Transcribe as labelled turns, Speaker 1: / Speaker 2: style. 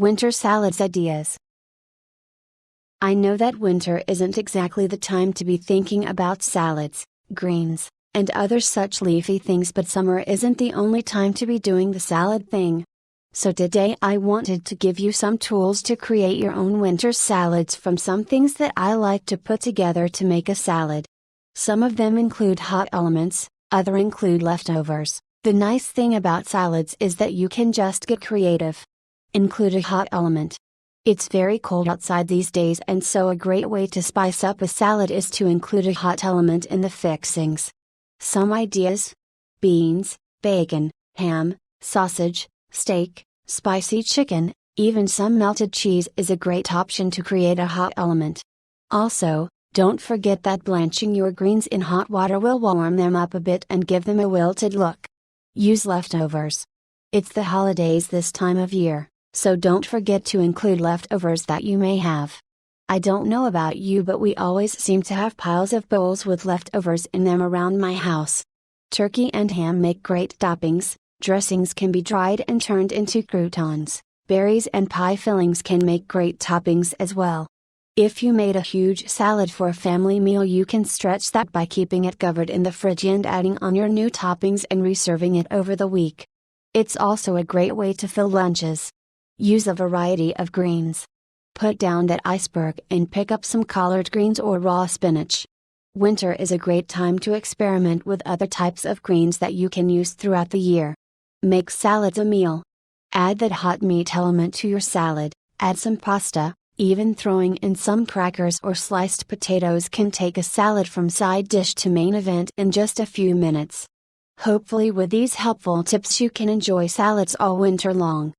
Speaker 1: Winter salads ideas. I know that winter isn't exactly the time to be thinking about salads, greens, and other such leafy things, but summer isn't the only time to be doing the salad thing. So today I wanted to give you some tools to create your own winter salads from some things that I like to put together to make a salad. Some of them include hot elements, other include leftovers. The nice thing about salads is that you can just get creative. Include a hot element. It's very cold outside these days, and so a great way to spice up a salad is to include a hot element in the fixings. Some ideas: beans, bacon, ham, sausage, steak, spicy chicken, even some melted cheese is a great option to create a hot element. Also, don't forget that blanching your greens in hot water will warm them up a bit and give them a wilted look. Use leftovers. It's the holidays this time of year, so don't forget to include leftovers that you may have. I don't know about you, but we always seem to have piles of bowls with leftovers in them around my house. Turkey and ham make great toppings, dressings can be dried and turned into croutons, berries and pie fillings can make great toppings as well. If you made a huge salad for a family meal, you can stretch that by keeping it covered in the fridge and adding on your new toppings and reserving it over the week. It's also a great way to fill lunches. Use a variety of greens. Put down that iceberg and pick up some collard greens or raw spinach. Winter is a great time to experiment with other types of greens that you can use throughout the year. Make salads a meal. Add that hot meat element to your salad, add some pasta, even throwing in some crackers or sliced potatoes can take a salad from side dish to main event in just a few minutes. Hopefully with these helpful tips you can enjoy salads all winter long.